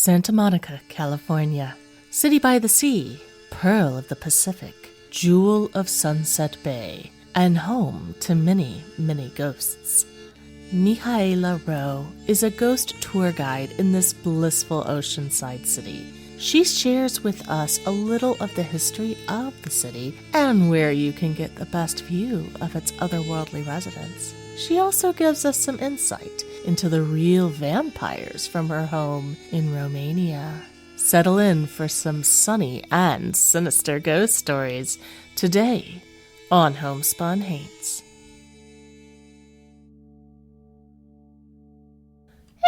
Santa Monica, California. City by the sea, pearl of the Pacific, jewel of Sunset Bay, and home to many, many ghosts. Mihaela Roe is a ghost tour guide in this blissful oceanside city. She shares with us a little of the history of the city and where you can get the best view of its otherworldly residents. She also gives us some insight into the real vampires from her home in Romania. Settle in for some sunny and sinister ghost stories today on Homespun Haints.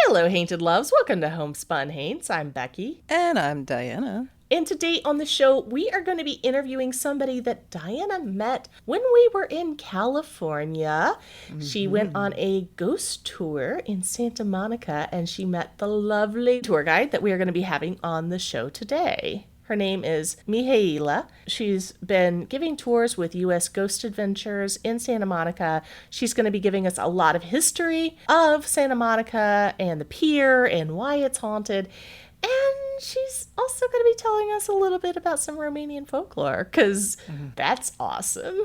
Hello, Hainted Loves. Welcome to Homespun Haints. I'm Becky. And I'm Diana. And today on the show, we are going to be interviewing somebody that Diana met when we were in California. Mm-hmm. She went on a ghost tour in Santa Monica, and she met the lovely tour guide that we are going to be having on the show today. Her name is Mihaela. She's been giving tours with U.S. Ghost Adventures in Santa Monica. She's going to be giving us a lot of history of Santa Monica and the Pier and why it's haunted. And she's also going to be telling us a little bit about some Romanian folklore, because that's awesome.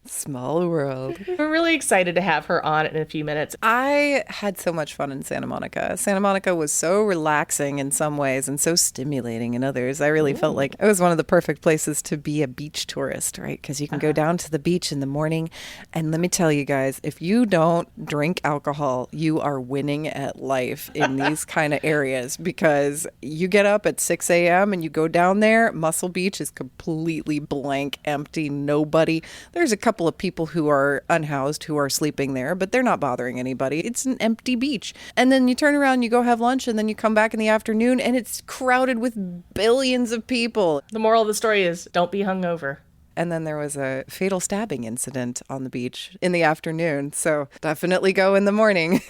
Small world. We're really excited to have her on in a few minutes. I had so much fun in Santa Monica. Santa Monica was so relaxing in some ways and so stimulating in others. I really felt like it was one of the perfect places to be a beach tourist, right? Because you can go down to the beach in the morning. And let me tell you guys, if you don't drink alcohol, you are winning at life in these kind of areas, because you get up at 6 a.m. and you go down there. Muscle Beach is completely blank, empty, nobody. There's a couple of people who are unhoused who are sleeping there, but they're not bothering anybody. It's an empty beach. And then you turn around, you go have lunch, and then you come back in the afternoon and it's crowded with billions of people. The moral of the story is don't be hungover. And then there was a fatal stabbing incident on the beach in the afternoon. So definitely go in the morning.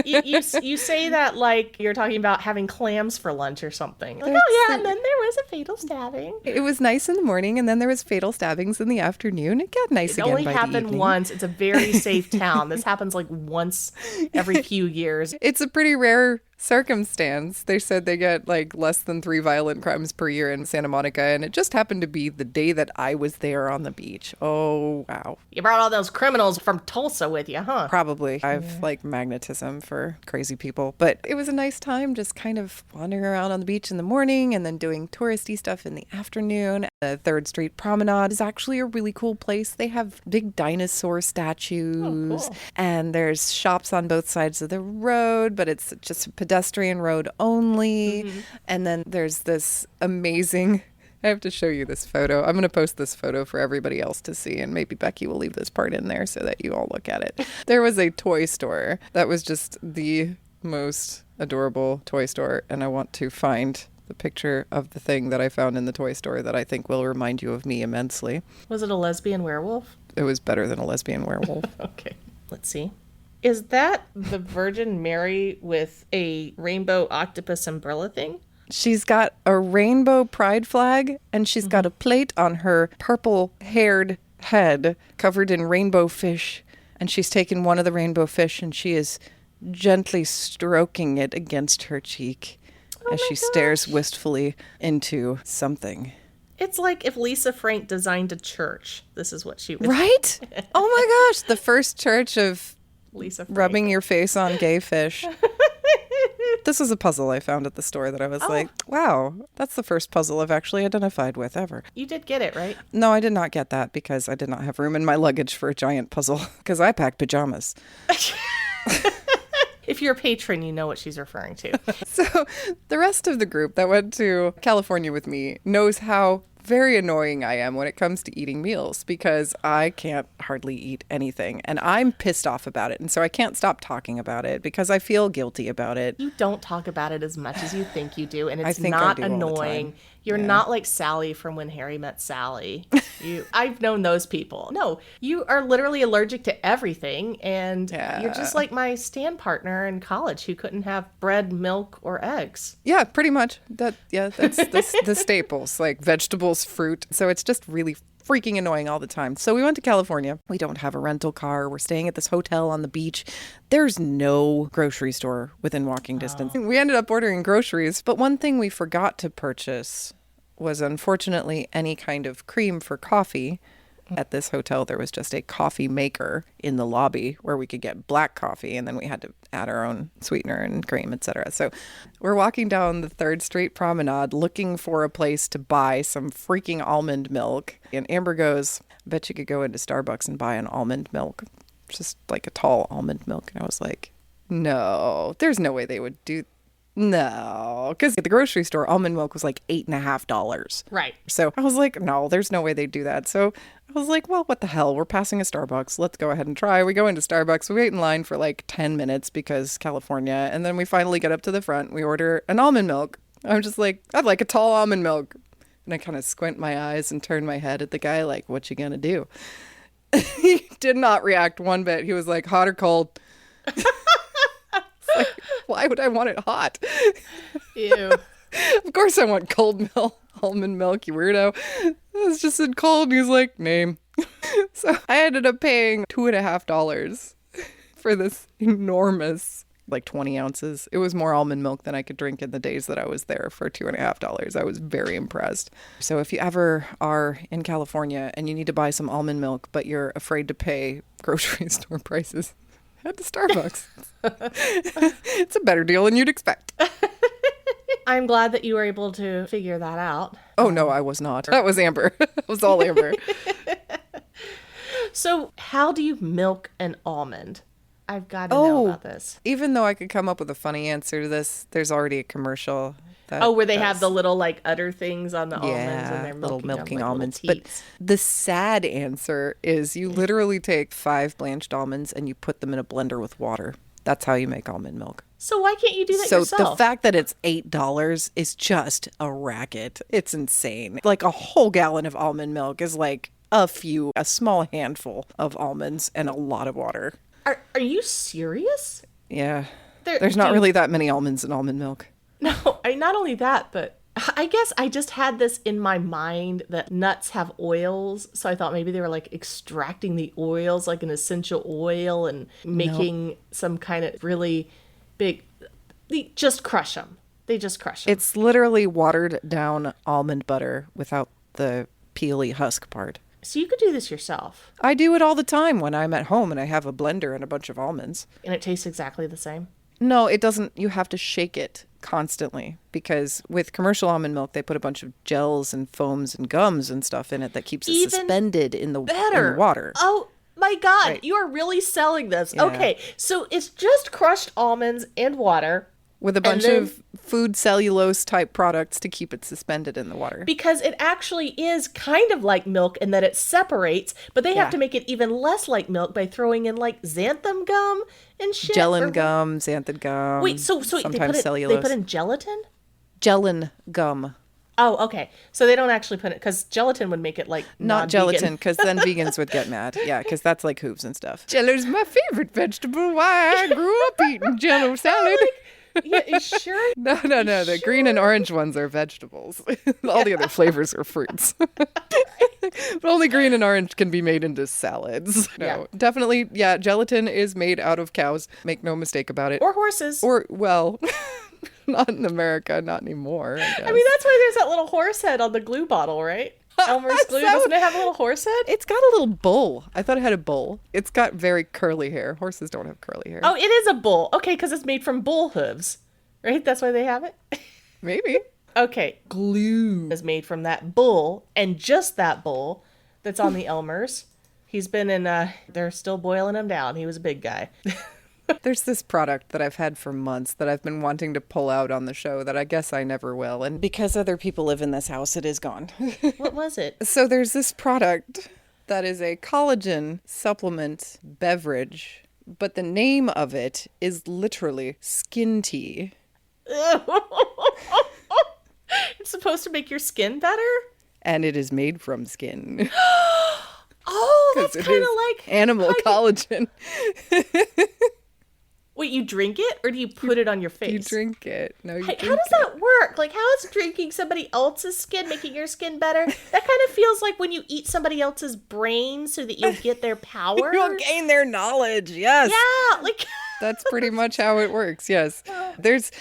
you say that like you're talking about having clams for lunch or something. Like, oh yeah, and then there was a fatal stabbing. It was nice in the morning, and then there was fatal stabbings in the afternoon. It got nice again by the evening. It only happened once. It's a very safe town. This happens like once every few years. It's a pretty rare circumstance. They said they get like less than 3 violent crimes per year in Santa Monica, and it just happened to be the day that I was there on the beach. Oh, wow. You brought all those criminals from Tulsa with you, huh? Probably. I've like magnetism for crazy people, but it was a nice time just kind of wandering around on the beach in the morning and then doing touristy stuff in the afternoon. The 3rd Street Promenade is actually a really cool place. They have big dinosaur statues, and there's shops on both sides of the road, but it's just a pedestrian road only. And then there's this amazing, I have to show you this photo. I'm going to post this photo for everybody else to see, and maybe Becky will leave this part in there so that you all look at it. There was a toy store that was just the most adorable toy store, and I want to find the picture of the thing that I found in the toy store that I think will remind you of me immensely. Was it a lesbian werewolf? It was better than a lesbian werewolf. Okay, let's see. Is that the Virgin Mary with a rainbow octopus umbrella thing? She's got a rainbow pride flag, and she's got a plate on her purple-haired head covered in rainbow fish, and she's taken one of the rainbow fish, and she is gently stroking it against her cheek as she stares wistfully into something. It's like if Lisa Frank designed a church. This is what she would. Right? Oh my gosh, the first church of Lisa Frank. Rubbing your face on gay fish. This was a puzzle I found at the store that I was like, wow, that's the first puzzle I've actually identified with ever. You did get it, right? No, I did not get that because I did not have room in my luggage for a giant puzzle because I packed pajamas. If you're a patron, you know what she's referring to. So the rest of the group that went to California with me knows how very annoying I am when it comes to eating meals, because I can't hardly eat anything, and I'm pissed off about it, and so I can't stop talking about it because I feel guilty about it. You don't talk about it as much as you think you do, and it's not annoying. You're not like Sally from When Harry Met Sally. I've known those people. No, you are literally allergic to everything, and you're just like my stand partner in college who couldn't have bread, milk, or eggs. Yeah, pretty much. That's the staples, like vegetables, fruit. So it's just really freaking annoying all the time. So we went to California. We don't have a rental car. We're staying at this hotel on the beach. There's no grocery store within walking distance. We ended up ordering groceries, but one thing we forgot to purchase was unfortunately any kind of cream for coffee. At this hotel, there was just a coffee maker in the lobby where we could get black coffee, and then we had to add our own sweetener and cream, etc. So we're walking down the 3rd Street Promenade looking for a place to buy some freaking almond milk. And Amber goes, I bet you could go into Starbucks and buy an almond milk, just like a tall almond milk. And I was like, no, there's no way they would do No, because at the grocery store, almond milk was like $8.50. Right. So I was like, no, there's no way they'd do that. So I was like, well, what the hell? We're passing a Starbucks. Let's go ahead and try. We go into Starbucks. We wait in line for like 10 minutes because California. And then we finally get up to the front. We order an almond milk. I'm just like, I'd like a tall almond milk. And I kind of squint my eyes and turn my head at the guy like, what you gonna do? He did not react one bit. He was like, hot or cold? Like, why would I want it hot? Ew. Of course I want cold milk, almond milk, you weirdo. It was just said cold, and he's like, name. So I ended up paying $2.50 for this enormous, like 20 ounces. It was more almond milk than I could drink in the days that I was there for $2.50. I was very impressed. So if you ever are in California and you need to buy some almond milk, but you're afraid to pay grocery store prices, head to Starbucks. It's a better deal than you'd expect. I'm glad that you were able to figure that out. Oh, no, I was not. That was Amber. It was all Amber. So how do you milk an almond? I've got to know about this. Even though I could come up with a funny answer to this, there's already a commercial. Where they have the little like udder things on the almonds and they're milking them like almonds. But the sad answer is you literally take 5 blanched almonds and you put them in a blender with water. That's how you make almond milk. So why can't you do that So yourself? the fact that it's $8 is just a racket. It's insane. Like a whole gallon of almond milk is like a small handful of almonds and a lot of water. Are you serious? Yeah. There's not really that many almonds in almond milk. No, not only that, but I guess I just had this in my mind that nuts have oils. So I thought maybe they were like extracting the oils like an essential oil and making some kind of really big. They just crush them. It's literally watered down almond butter without the peely husk part. So you could do this yourself. I do it all the time when I'm at home and I have a blender and a bunch of almonds. And it tastes exactly the same? No, it doesn't. You have to shake it constantly because with commercial almond milk, they put a bunch of gels and foams and gums and stuff in it that keeps it suspended in the water. Oh, my God. Right. You are really selling this. Yeah. Okay, so it's just crushed almonds and water. With a bunch of food cellulose type products to keep it suspended in the water. Because it actually is kind of like milk in that it separates, but they have to make it even less like milk by throwing in like xanthan gum and shit. Gellan gum, xanthan gum. Wait, so sometimes cellulose. They put in gelatin? Gellan gum. Oh, okay. So they don't actually put it, because gelatin would make it like not gelatin, because then vegans would get mad. Yeah, because that's like hooves and stuff. Jello's my favorite vegetable. Why I grew up eating Jello salad. Yeah, sure. No. The green and orange ones are vegetables. All the other flavors are fruits. But only green and orange can be made into salads. No, definitely. Yeah, gelatin is made out of cows. Make no mistake about it. Or horses. Or, well, not in America, not anymore. I mean, that's why there's that little horse head on the glue bottle, right? Elmer's glue, doesn't it have a little horse head? It's got a little bull. I thought it had a bull. It's got very curly hair. Horses don't have curly hair. Oh, it is a bull. Okay, because it's made from bull hooves, right? That's why they have it? Maybe. Okay, glue is made from that bull, and just that bull that's on the Elmers. He's been in, they're still boiling him down. He was a big guy. There's this product that I've had for months that I've been wanting to pull out on the show that I guess I never will. And because other people live in this house, it is gone. What was it? So there's this product that is a collagen supplement beverage, but the name of it is literally skin tea. It's supposed to make your skin better? And it is made from skin. Oh, that's kind of like animal collagen. Wait, you drink it or do you put it on your face? You drink it. No, you drink How does that work? Like, how is drinking somebody else's skin making your skin better? That kind of feels like when you eat somebody else's brain so that you'll get their power. You'll gain their knowledge. Yes. Yeah, like That's pretty much how it works. Yes. There's,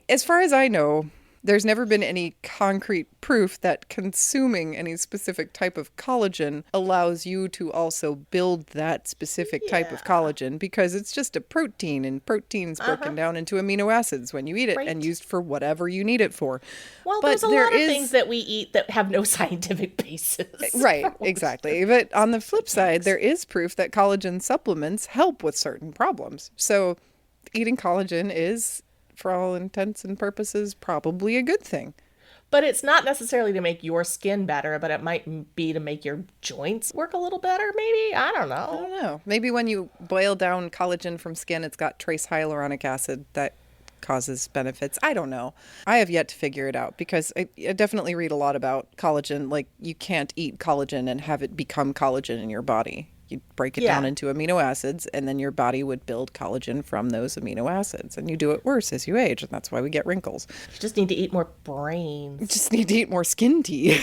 as far as I know, there's never been any concrete proof that consuming any specific type of collagen allows you to also build that specific type of collagen, because it's just a protein, and protein's broken down into amino acids when you eat it and used for whatever you need it for. Well, but there's a lot of things that we eat that have no scientific basis. Right, exactly. But on the flip side, there is proof that collagen supplements help with certain problems. So eating collagen is, for all intents and purposes, probably a good thing. But it's not necessarily to make your skin better, but it might be to make your joints work a little better, maybe? I don't know. Maybe when you boil down collagen from skin, it's got trace hyaluronic acid that causes benefits. I don't know. I have yet to figure it out, because I definitely read a lot about collagen. Like, you can't eat collagen and have it become collagen in your body. You break it down into amino acids, and then your body would build collagen from those amino acids. And you do it worse as you age, and that's why we get wrinkles. You just need to eat more brains. You just need to eat more skin tea.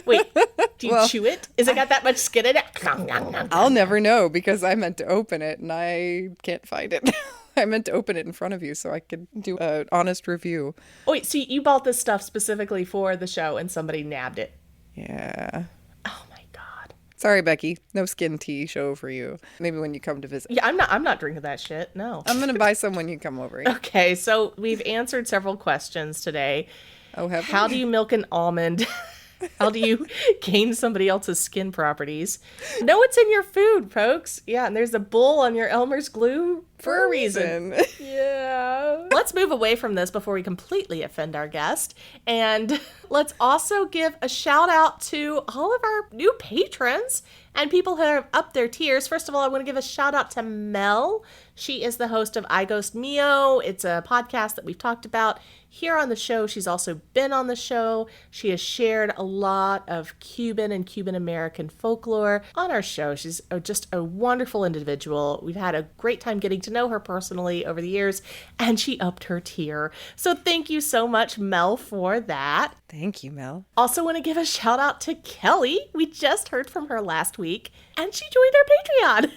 Wait, do you chew it? Is it got that much skin in it? I'll never know, because I meant to open it, and I can't find it. I meant to open it in front of you so I could do an honest review. Oh, wait, so you bought this stuff specifically for the show, and somebody nabbed it? Yeah. Oh, my God. Sorry, Becky. No skin tea show for you. Maybe when you come to visit. Yeah, I'm not drinking that shit. No. I'm going to buy some when you come over. Okay, so we've answered several questions today. Oh, have we? How do you milk an almond? How do you gain somebody else's skin properties? No, it's in your food, folks. Yeah, and there's a bull on your Elmer's glue for a reason. Yeah. Let's move away from this before we completely offend our guest. And let's also give a shout out to all of our new patrons and people who have upped their tiers. First of all, I want to give a shout out to Mel. She is the host of I Ghost Mio. It's a podcast that we've talked about here on the show. She's also been on the show. She has shared a lot of Cuban and Cuban American folklore on our show. She's just a wonderful individual. We've had a great time getting to know her personally over the years, and she upped her tier. So thank you so much, Mel, for that. Thank you, Mel. Also want to give a shout out to Kelly. We just heard from her last week, and she joined our Patreon.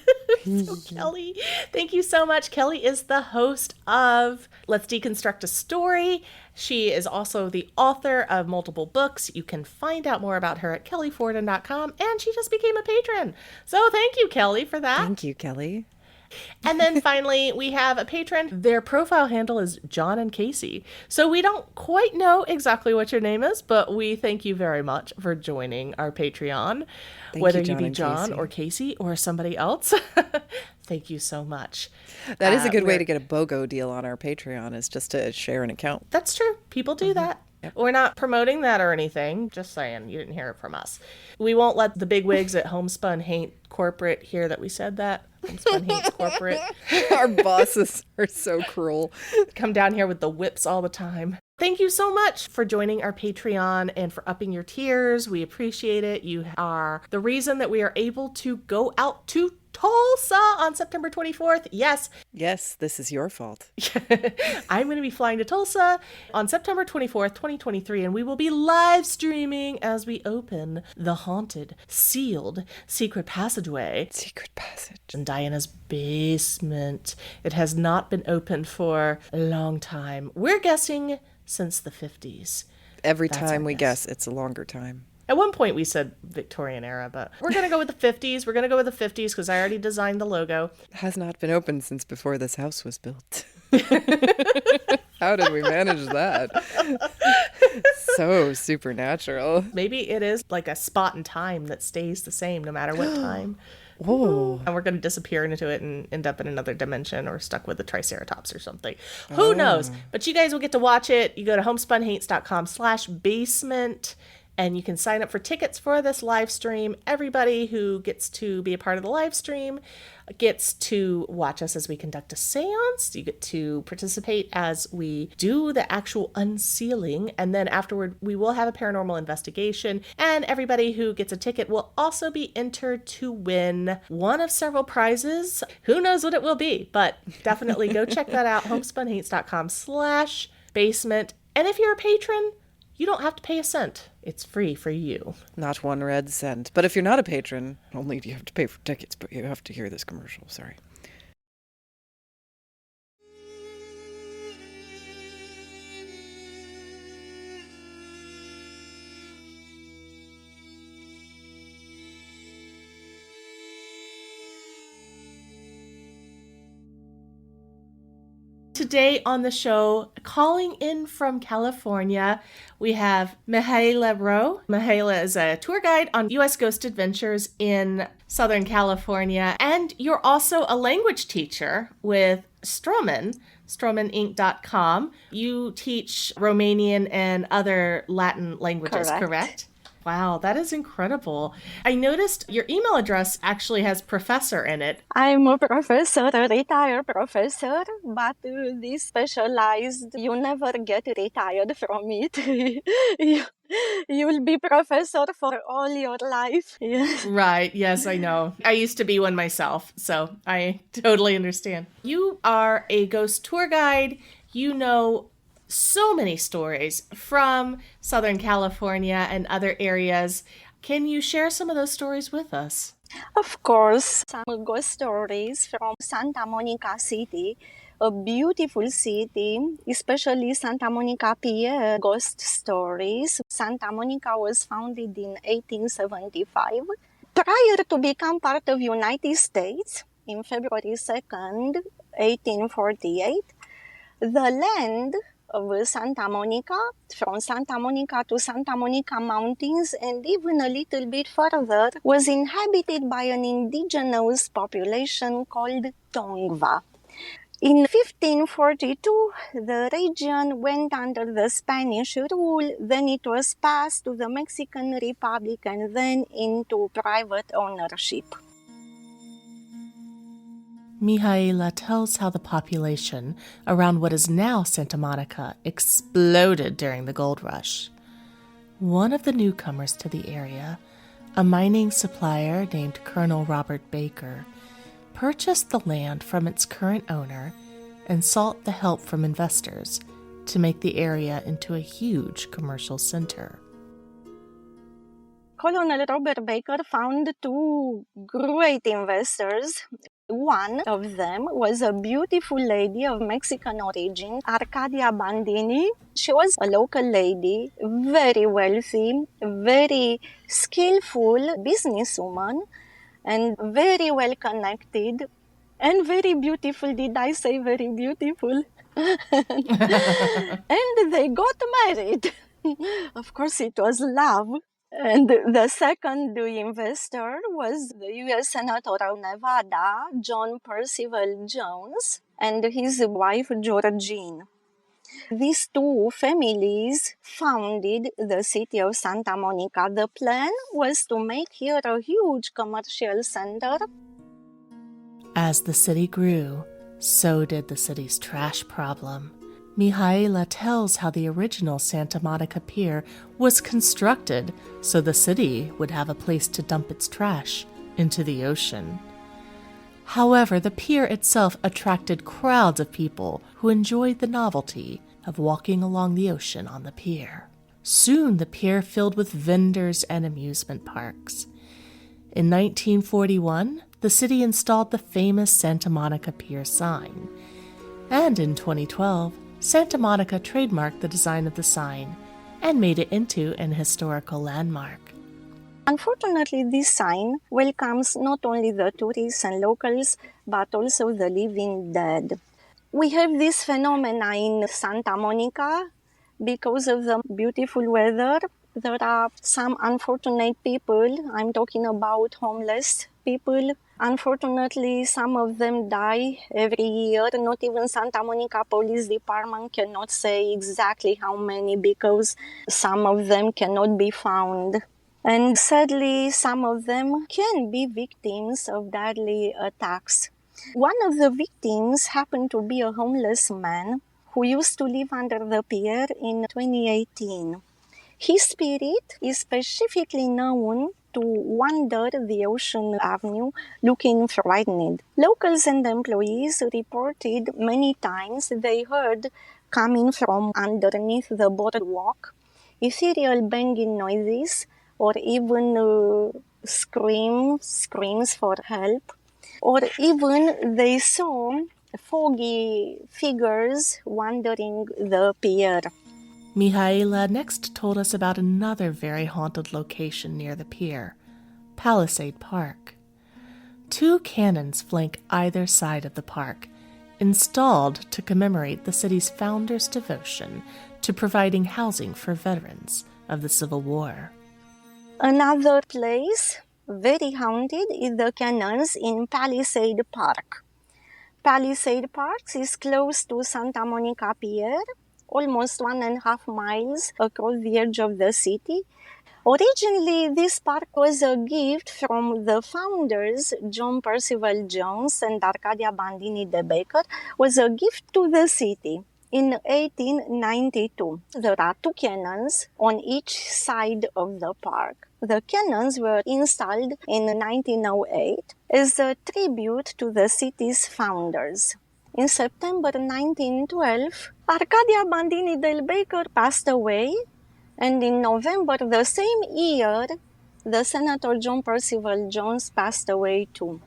So Kelly, thank you so much. Kelly is the host of Let's Deconstruct a Story. She is also the author of multiple books. You can find out more about her at kellyforden.com, and she just became a patron. So thank you, Kelly, for that. Thank you, Kelly. And then finally, we have a patron. Their profile handle is John and Casey. So we don't quite know exactly what your name is, but we thank you very much for joining our Patreon. Whether you be John or Casey or somebody else. Thank you so much. That is a good way to get a BOGO deal on our Patreon, is just to share an account. That's true. People do that. Yep. We're not promoting that or anything. Just saying, you didn't hear it from us. We won't let the bigwigs at Homespun Haint Corporate hear that we said that. Homespun Haint's Corporate. Our bosses are so cruel. Come down here with the whips all the time. Thank you so much for joining our Patreon and for upping your tiers. We appreciate it. You are the reason that we are able to go out to Tulsa on September 24th. Yes. Yes, this is your fault. I'm going to be flying to Tulsa on September 24th, 2023, and we will be live streaming as we open the haunted, sealed, secret passageway. Secret passage. In Diana's basement. It has not been opened for a long time. We're guessing since the 50s. Every time we guess, it's a longer time. At one point we said Victorian era, but we're going to go with the 50s. We're going to go with the 50s because I already designed the logo. It has not been open since before this house was built. How did we manage that? So supernatural. Maybe it is like a spot in time that stays the same no matter what time. Whoa. And we're going to disappear into it and end up in another dimension or stuck with the Triceratops or something. Who knows? But you guys will get to watch it. You go to homespunhaints.com/basement. and you can sign up for tickets for this live stream. Everybody who gets to be a part of the live stream gets to watch us as we conduct a seance. You get to participate as we do the actual unsealing, and then afterward we will have a paranormal investigation, and everybody who gets a ticket will also be entered to win one of several prizes. Who knows what it will be, but definitely go check that out, homespunhaints.com/basement. And if you're a patron, you don't have to pay a cent. It's free for you. Not 1 red cent. But if you're not a patron, only do you have to pay for tickets, but you have to hear this commercial. Sorry. Today on the show, calling in from California, we have Mihaela Roe. Mihaela is a tour guide on U.S. Ghost Adventures in Southern California, and you're also a language teacher with romanianfolklore.com. You teach Romanian and other Latin languages, correct? Wow, that is incredible. I noticed your email address actually has professor in it. I'm a professor, a retired professor, but this specialized, you never get retired from it. You'll be professor for all your life. Yes. Right, yes, I know. I used to be one myself, so I totally understand. You are a ghost tour guide. You know so many stories from Southern California and other areas. Can you share some of those stories with us? Of course, some ghost stories from Santa Monica City, a beautiful city, especially Santa Monica Pier ghost stories. Santa Monica was founded in 1875. Prior to become part of United States, in February 2nd, 1848, the land of Santa Monica, from Santa Monica to Santa Monica Mountains and even a little bit further, was inhabited by an indigenous population called Tongva. In 1542, the region went under the Spanish rule, then it was passed to the Mexican Republic and then into private ownership. Mihaela tells how the population around what is now Santa Monica exploded during the gold rush. One of the newcomers to the area, a mining supplier named Colonel Robert Baker, purchased the land from its current owner and sought the help from investors to make the area into a huge commercial center. Colonel Robert Baker found two great investors. One of them was a beautiful lady of Mexican origin, Arcadia Bandini. She was a local lady, very wealthy, very skillful businesswoman, and very well connected, and very beautiful. Did I say very beautiful? And they got married. Of course, it was love. And the second investor was the U.S. Senator of Nevada, John Percival Jones, and his wife, Georgine. These two families founded the city of Santa Monica. The plan was to make here a huge commercial center. As the city grew, so did the city's trash problem. Mihaela tells how the original Santa Monica Pier was constructed so the city would have a place to dump its trash into the ocean. However, the pier itself attracted crowds of people who enjoyed the novelty of walking along the ocean on the pier. Soon the pier filled with vendors and amusement parks. In 1941, the city installed the famous Santa Monica Pier sign. And in 2012, Santa Monica trademarked the design of the sign and made it into an historical landmark. Unfortunately, this sign welcomes not only the tourists and locals, but also the living dead. We have this phenomena in Santa Monica because of the beautiful weather. There are some unfortunate people. I'm talking about homeless people. Unfortunately, some of them die every year. Not even Santa Monica Police Department cannot say exactly how many because some of them cannot be found. And sadly, some of them can be victims of deadly attacks. One of the victims happened to be a homeless man who used to live under the pier in 2018. His spirit is specifically known to wander the Ocean Avenue looking frightened. Locals and employees reported many times they heard coming from underneath the boardwalk ethereal banging noises or even screams for help, or even they saw foggy figures wandering the pier. Mihaela next told us about another very haunted location near the pier, Palisade Park. 2 cannons flank either side of the park, installed to commemorate the city's founders' devotion to providing housing for veterans of the Civil War. Another place, very haunted, is the cannons in Palisade Park. Palisade Park is close to Santa Monica Pier, almost 1.5 miles across the edge of the city. Originally, this park was a gift from the founders, John Percival Jones and Arcadia Bandini de Baker, was a gift to the city. In 1892, there are 2 cannons on each side of the park. The cannons were installed in 1908 as a tribute to the city's founders. In September 1912, Arcadia Bandini del Baker passed away, and in November the same year, the Senator John Percival Jones passed away too.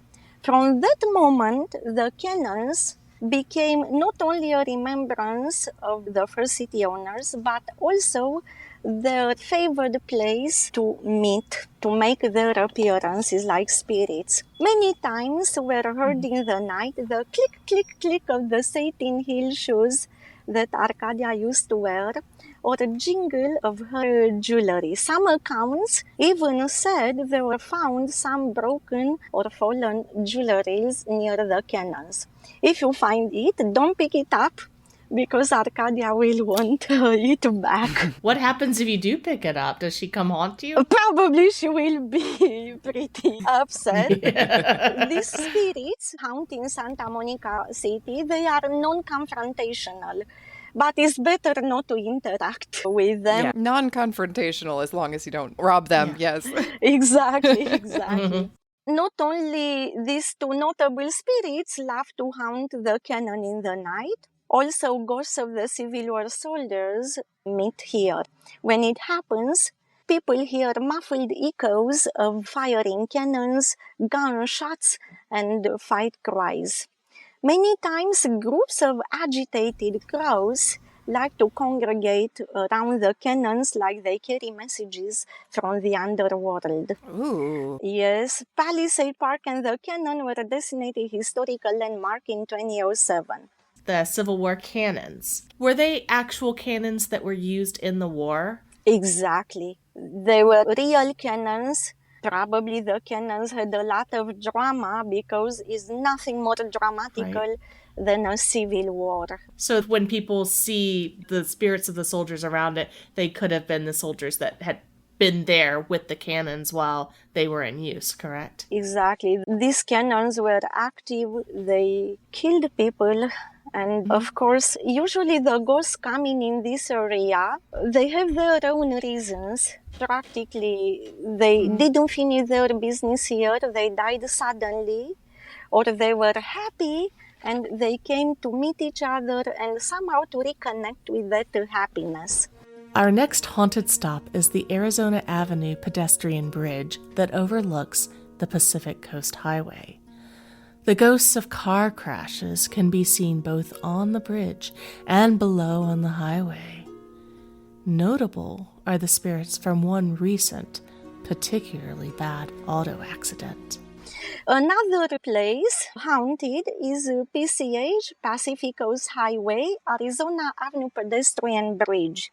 From that moment, the cannons became not only a remembrance of the first city owners, but also their favored place to meet, to make their appearances like spirits. Many times were heard in the night the click, click, click of the satin heel shoes that Arcadia used to wear, or a jingle of her jewelry. Some accounts even said there were found some broken or fallen jewelries near the cannons. If you find it, don't pick it up, because Arcadia will want it back. What happens if you do pick it up? Does she come haunt you? Probably she will be pretty upset. Yeah. These spirits haunting Santa Monica City, they are non-confrontational. But it's better not to interact with them. Yeah, non-confrontational as long as you don't rob them, yes. Exactly. Not only these 2 notable spirits love to haunt the cannon in the night, also ghosts of the Civil War soldiers meet here. When it happens, people hear muffled echoes of firing cannons, gunshots, and fight cries. Many times, groups of agitated crows like to congregate around the cannons like they carry messages from the underworld. Ooh. Yes, Palisade Park and the cannon were a designated historical landmark in 2007. The Civil War cannons. Were they actual cannons that were used in the war? Exactly. They were real cannons. Probably the cannons had a lot of drama because it's nothing more dramatical than a civil war. So when people see the spirits of the soldiers around it, they could have been the soldiers that had been there with the cannons while they were in use, correct? Exactly. These cannons were active. They killed people. And of course, usually the ghosts coming in this area, they have their own reasons. Practically, they didn't finish their business here. They died suddenly, or they were happy and they came to meet each other and somehow to reconnect with that happiness. Our next haunted stop is the Arizona Avenue pedestrian bridge that overlooks the Pacific Coast Highway. The ghosts of car crashes can be seen both on the bridge and below on the highway. Notable are the spirits from one recent, particularly bad auto accident. Another place haunted is PCH, Pacific Coast Highway, Arizona Avenue pedestrian bridge.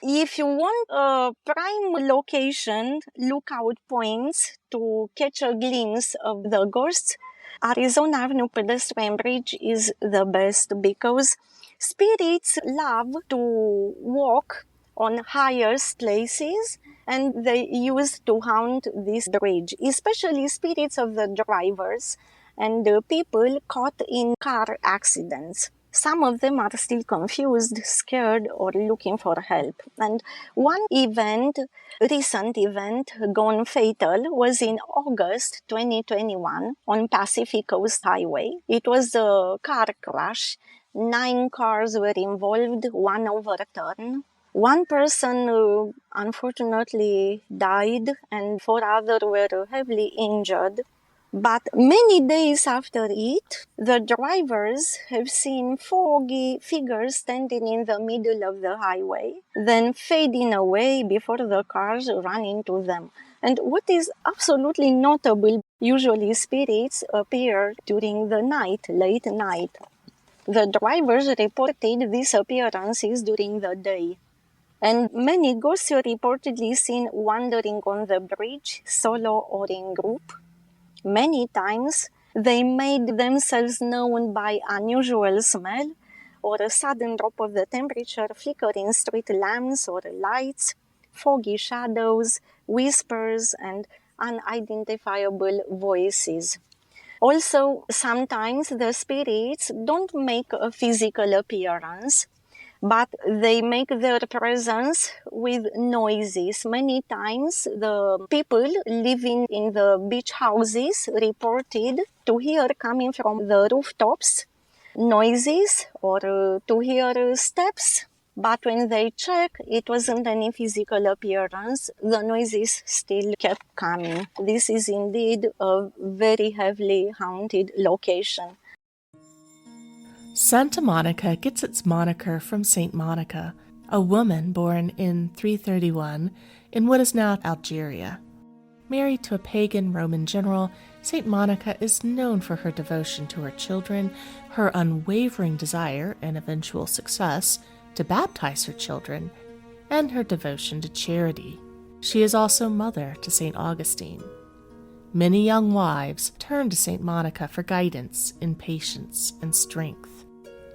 If you want a prime location, lookout points to catch a glimpse of the ghosts, Arizona Avenue pedestrian bridge is the best because spirits love to walk on highest places and they used to haunt this bridge, especially spirits of the drivers and the people caught in car accidents. Some of them are still confused, scared, or looking for help. And one recent event gone fatal, was in August 2021 on Pacific Coast Highway. It was a car crash. 9 cars were involved, one overturned. One person unfortunately died, and 4 others were heavily injured. But many days after it, the drivers have seen foggy figures standing in the middle of the highway, then fading away before the cars run into them. And what is absolutely notable, usually spirits appear during the night, late night. The drivers reported these appearances during the day. And many ghosts are reportedly seen wandering on the bridge, solo or in group. Many times, they made themselves known by unusual smell or a sudden drop of the temperature, flickering street lamps or lights, foggy shadows, whispers, and unidentifiable voices. Also, sometimes the spirits don't make a physical appearance, but they make their presence with noises. Many times, the people living in the beach houses reported to hear coming from the rooftops noises or to hear steps. But when they check, it wasn't any physical appearance. The noises still kept coming. This is indeed a very heavily haunted location. Santa Monica gets its moniker from Saint Monica, a woman born in 331 in what is now Algeria. Married to a pagan Roman general, Saint Monica is known for her devotion to her children, her unwavering desire and eventual success to baptize her children, and her devotion to charity. She is also mother to St. Augustine. Many young wives turn to St. Monica for guidance in patience and strength.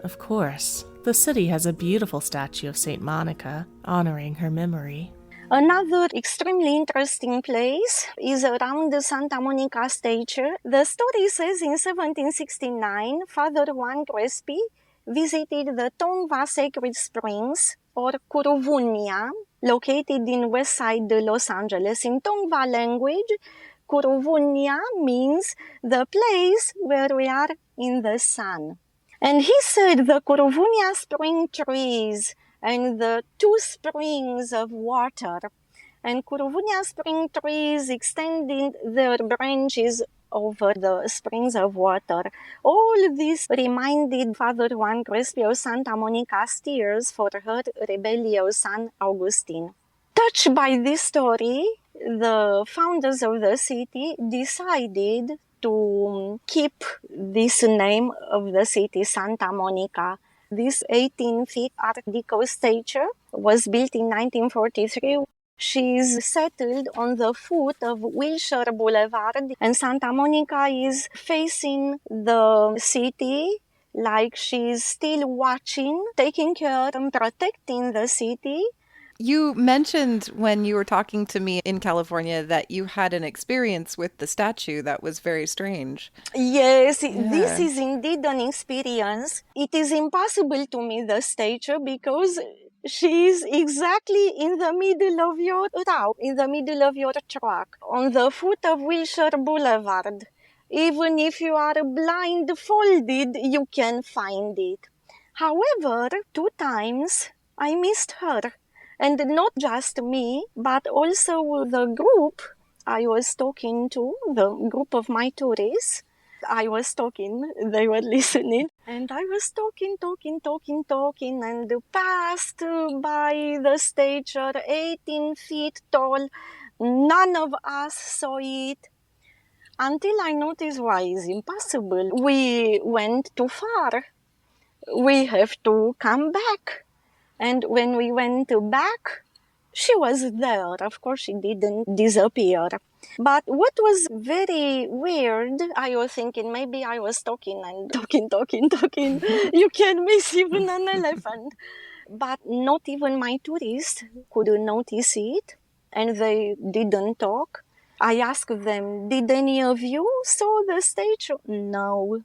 Of course, the city has a beautiful statue of St. Monica honoring her memory. Another extremely interesting place is around the Santa Monica statue. The story says in 1769, Father Juan Crespi visited the Tongva Sacred Springs, or Curuvunia, located in west side of Los Angeles. In Tongva language, Curuvunia means the place where we are in the sun. And he said the Curuvunia spring trees and the 2 springs of water and Curuvunia spring trees extending their branches over the springs of water. All this reminded Father Juan Crespi of Santa Monica's tears for her rebellious son Augustine. Touched by this story, the founders of the city decided to keep this name of the city, Santa Monica. This 18-feet Art Deco statue was built in 1943. She is settled on the foot of Wilshire Boulevard, and Santa Monica is facing the city like she's still watching, taking care and protecting the city. You mentioned when you were talking to me in California that you had an experience with the statue that was very strange. Yes, Yeah. this is indeed an experience. It is impossible to meet the statue because she is exactly in the middle of your route, in the middle of your track, on the foot of Wilshire Boulevard. Even if you are blindfolded, you can find it. However, 2 times I missed her. And not just me, but also the group I was talking to, the group of my tourists. I was talking, they were listening, and I was talking, and passed by the statue, 18 feet tall. None of us saw it until I noticed why it's impossible. We went too far. We have to come back. And when we went back, she was there. Of course, she didn't disappear. But what was very weird, I was thinking maybe I was talking and talking. You can miss even an elephant. But not even my tourists could notice it, and they didn't talk. I asked them, did any of you saw the statue? No.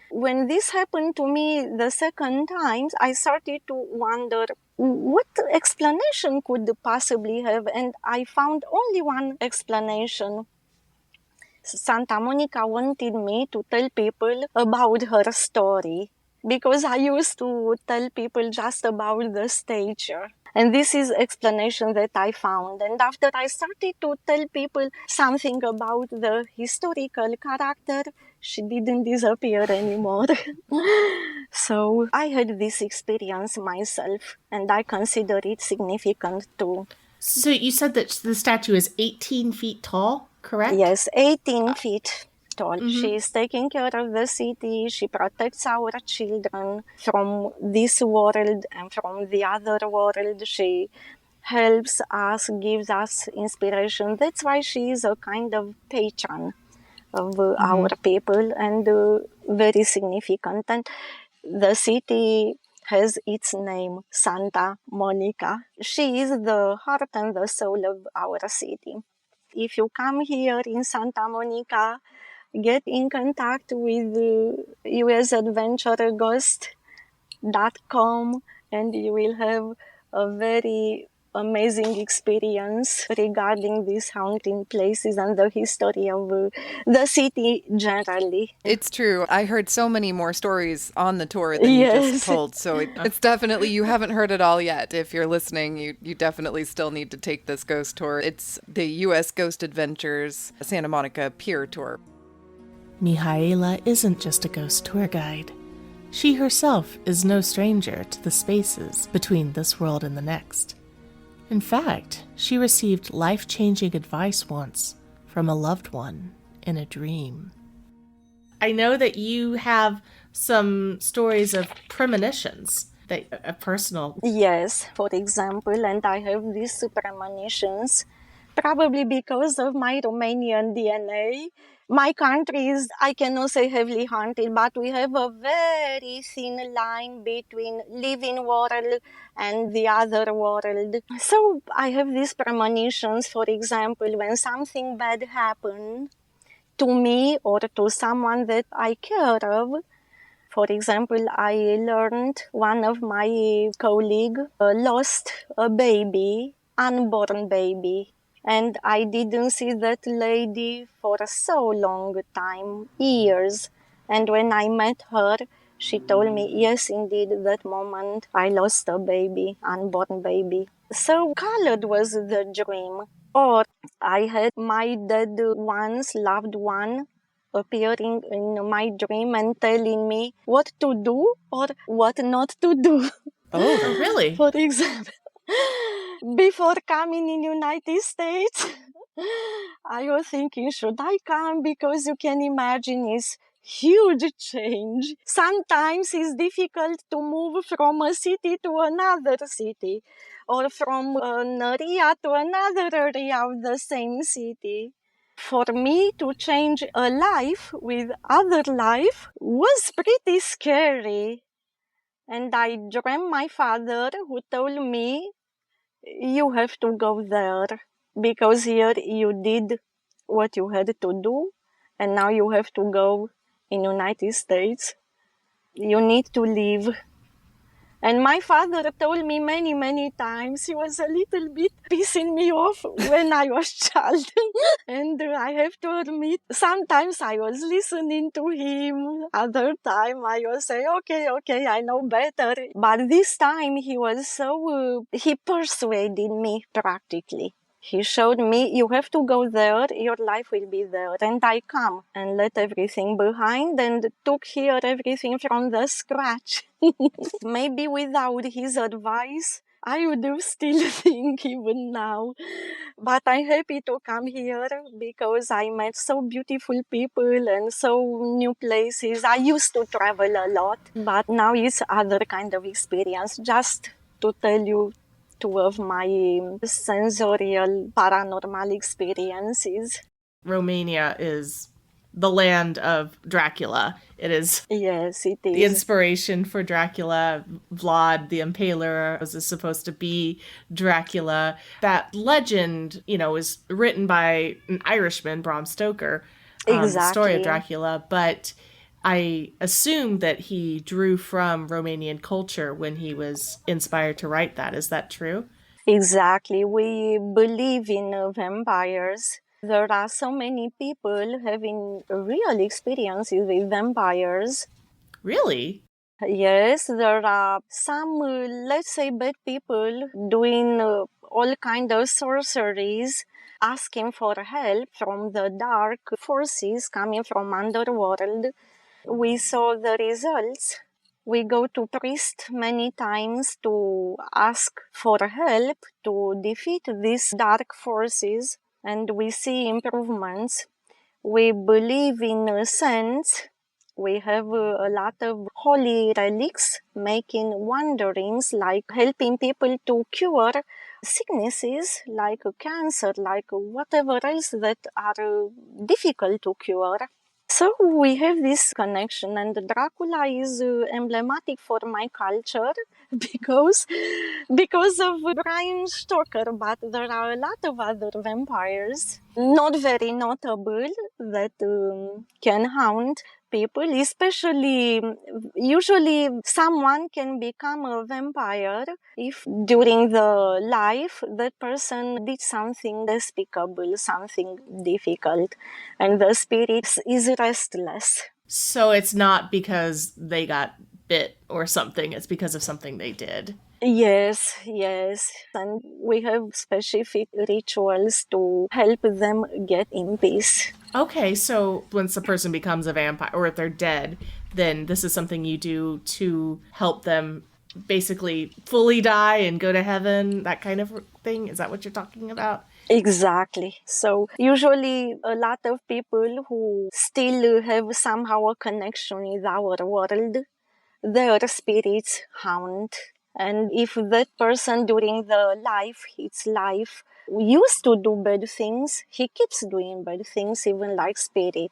When this happened to me the second time, I started to wonder what explanation could possibly have, and I found only one explanation. Santa Monica wanted me to tell people about her story because I used to tell people just about the statue. And this is explanation that I found. And after I started to tell people something about the historical character, she didn't disappear anymore. So I had this experience myself, and I consider it significant too. So you said that the statue is 18 feet tall, correct? Yes, 18 feet tall. She is taking care of the city. She protects our children from this world and from the other world. She helps us, gives us inspiration. That's why she is a kind of patron of our people, and very significant. And the city has its name, Santa Monica. She is the heart and the soul of our city. If you come here in Santa Monica, get in contact with usadventureghost.com, and you will have a very amazing experience regarding these haunting places and the history of the city generally. It's true. I heard so many more stories on the tour than you just Yes. told. So it's definitely, you haven't heard it all yet. If you're listening, you definitely still need to take this ghost tour. It's the U.S. Ghost Adventures Santa Monica Pier tour. Mihaela isn't just a ghost tour guide. She herself is no stranger to the spaces between this world and the next. In fact, she received life-changing advice once from a loved one in a dream. I know that you have some stories of premonitions, that a personal... Yes, for example, and I have these premonitions probably because of my Romanian DNA. My country is, I cannot say heavily haunted, but we have a very thin line between living world and the other world. So I have these premonitions, for example, when something bad happened to me or to someone that I care of. For example, I learned one of my colleagues lost a baby, unborn baby. And I didn't see that lady for so long time, years. And when I met her, she told me, yes, indeed, that moment I lost a baby, unborn baby. So colored was the dream. Or I had my dead one's loved one appearing in my dream and telling me what to do or what not to do. Oh, really? For example, before coming in United States, I was thinking, should I come? Because you can imagine it's huge change. Sometimes it's difficult to move from a city to another city or from an area to another area of the same city. For me to change a life with other life was pretty scary. And I dreamt my father who told me, you have to go there because here you did what you had to do and now you have to go in United States. You need to leave. And my father told me many times. He was a little bit pissing me off when I was child. And I have to admit, sometimes I was listening to him. Other time I was say, okay, I know better. But this time he was so, he persuaded me practically. He showed me, you have to go there, your life will be there. And I come and let everything behind and took here everything from the scratch. Maybe without his advice, I would do still think even now. But I'm happy to come here because I met so beautiful people and so new places. I used to travel a lot, but now it's other kind of experience, just to tell you two of my sensorial paranormal experiences. Romania is the land of Dracula. It is Yes, it the is. inspiration for Dracula. Vlad the Impaler was supposed to be Dracula. That legend, is written by an Irishman, Bram Stoker, the story of Exactly. Dracula, but I assume that he drew from Romanian culture when he was inspired to write that. Is that true? Exactly. We believe in vampires. There are so many people having real experiences with vampires. Really? Yes, there are some, let's say, bad people doing all kind of sorceries, asking for help from the dark forces coming from underworld. We saw the results. We go to priest many times to ask for help to defeat these dark forces, and we see improvements. We believe in saints. We have a lot of holy relics making wanderings, like helping people to cure sicknesses like cancer, like whatever else that are difficult to cure. So we have this connection, and Dracula is emblematic for my culture because because of Bram Stoker. But there are a lot of other vampires, not very notable, that can haunt people. Especially, usually, someone can become a vampire if during the life that person did something despicable, something difficult, and the spirit is restless. So it's not because they got bit or something, it's because of something they did. Yes, yes. And we have specific rituals to help them get in peace. Okay, so once a person becomes a vampire, or if they're dead, then this is something you do to help them basically fully die and go to heaven, that kind of thing? Is that what you're talking about? Exactly. So usually a lot of people who still have somehow a connection with our world, their spirits haunt. And if that person during its life, used to do bad things, he keeps doing bad things, even like spirit.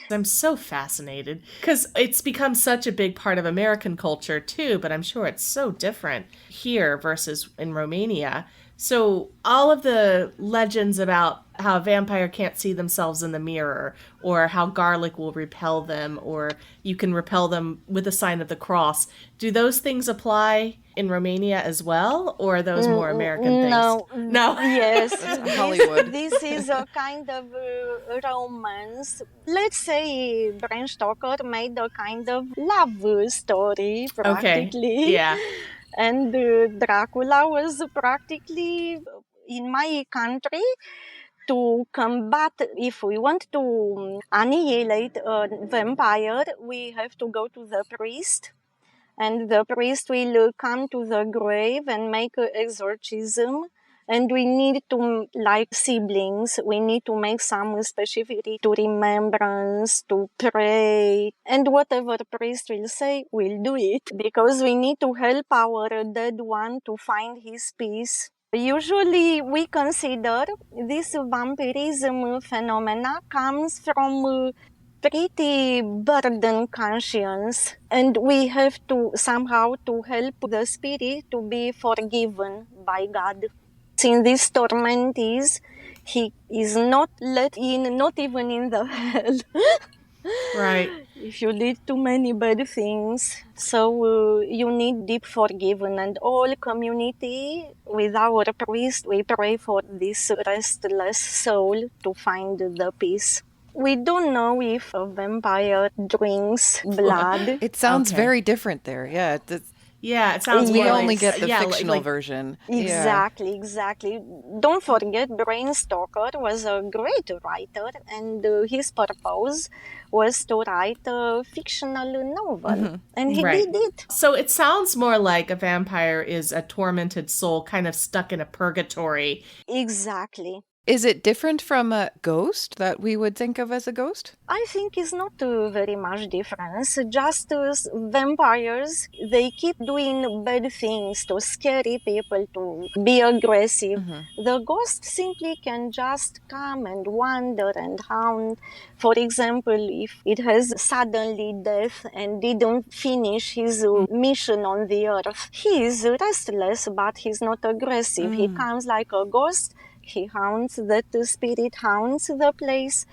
I'm so fascinated because it's become such a big part of American culture too, but I'm sure it's so different here versus in Romania. So, all of the legends about how a vampire can't see themselves in the mirror, or how garlic will repel them, or you can repel them with a sign of the cross, do those things apply in Romania as well, or are those more American things? No, No. yes, Hollywood. this is a kind of romance. Let's say Bram Stoker made a kind of love story, Okay. practically. Yeah. And Dracula was practically in my country to combat. If we want to annihilate a vampire, we have to go to the priest, and the priest will come to the grave and make an exorcism. And we need to, like siblings, we need to make some specific to remembrance, to pray. And whatever the priest will say, we'll do it. Because we need to help our dead one to find his peace. Usually we consider this vampirism phenomena comes from pretty burdened conscience, and we have to somehow to help the spirit to be forgiven by God. In these torments, he is not let in, not even in the hell. Right. If you did too many bad things, so you need deep forgiven, and all community with our priest, we pray for this restless soul to find the peace. We don't know if a vampire drinks blood. It sounds Okay. very different there. Yeah. Yeah, it sounds We more only like get the yeah, fictional like version. Yeah. Exactly. Don't forget, Bram Stoker was a great writer, and his purpose was to write a fictional novel, and he right. did it. So it sounds more like a vampire is a tormented soul kind of stuck in a purgatory. Exactly. Is it different from a ghost that we would think of as a ghost? I think it's not very much difference. Just vampires, they keep doing bad things to scary people, to be aggressive. The ghost simply can just come and wander and haunt. For example, if it has suddenly death and didn't finish his mission on the earth, he is restless, but he's not aggressive. He comes like a ghost. He haunts, that spirit haunts the place,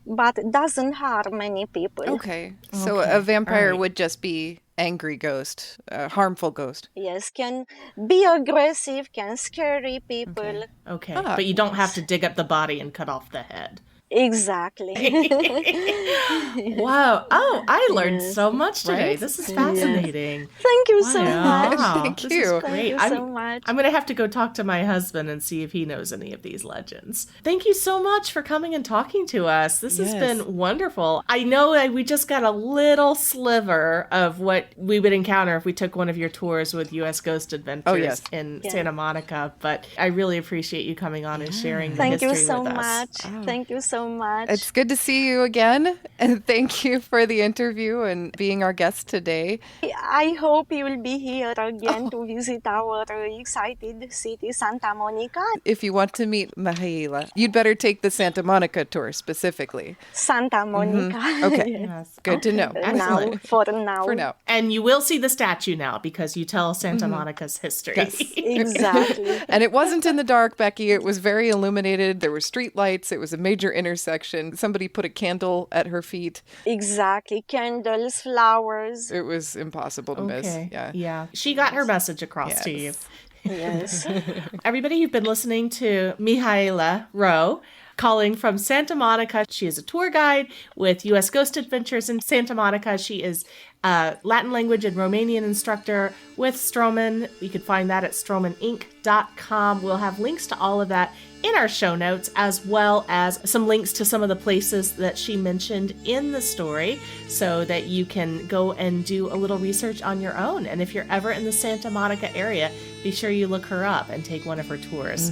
but doesn't harm any people. Okay. So Okay. a vampire All right. would just be angry ghost, a harmful ghost. Yes, can be aggressive, can scary people. Okay. Ah, But you don't have to dig up the body and cut off the head. Exactly. Wow. Oh, I learned so much today. Right? This is fascinating. Thank you so much. Wow. Thank This you. is Thank great. you so much. I'm going to have to go talk to my husband and see if he knows any of these legends. Thank you so much for coming and talking to us. This has Yes. been wonderful. I know that we just got a little sliver of what we would encounter if we took one of your tours with U.S. Ghost Adventures yes. in Yeah. Santa Monica, but I really appreciate you coming on and sharing the Thank history you so with us. much. Thank you so much. It's good to see you again. And thank you for the interview and being our guest today. I hope you will be here again to visit our excited city, Santa Monica. If you want to meet Mihaela, you'd better take the Santa Monica tour specifically. Santa Monica. Okay. Yes. Good to know. Now, Excellent. for now. For now. And you will see the statue now because you tell Santa Monica's history. Yes. Exactly. And it wasn't in the dark, Becky. It was very illuminated. There were street lights. It was a major intersection. Somebody put a candle at her feet. Exactly. Candles, flowers. It was impossible to miss. Okay. Yeah. She got her message across to you. Yes. Yes. Everybody, you've been listening to Mihaela Roe, calling from Santa Monica. She is a tour guide with U.S. Ghost Adventures in Santa Monica. She is a Latin language and Romanian instructor with Stroman. You can find that at stromaninc.com. We'll have links to all of that in our show notes, as well as some links to some of the places that she mentioned in the story so that you can go and do a little research on your own. And if you're ever in the Santa Monica area, be sure you look her up and take one of her tours.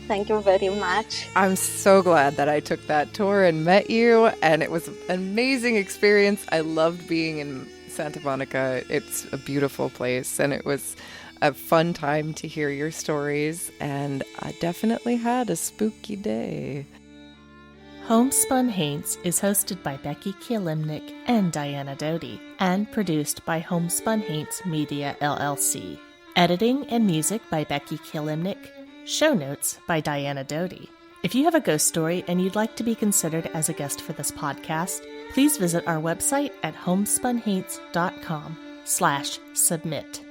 Thank you very much. I'm so glad that I took that tour and met you, and it was an amazing experience. I loved being in Santa Monica. It's a beautiful place, and it was a fun time to hear your stories, and I definitely had a spooky day. Homespun Haints is hosted by Becky Kielimnik and Diana Doty, and produced by Homespun Haints Media LLC. Editing and music by Becky Kielimnik. Show notes by Diana Doty. If you have a ghost story and you'd like to be considered as a guest for this podcast, please visit our website at homespunhaints.com/submit.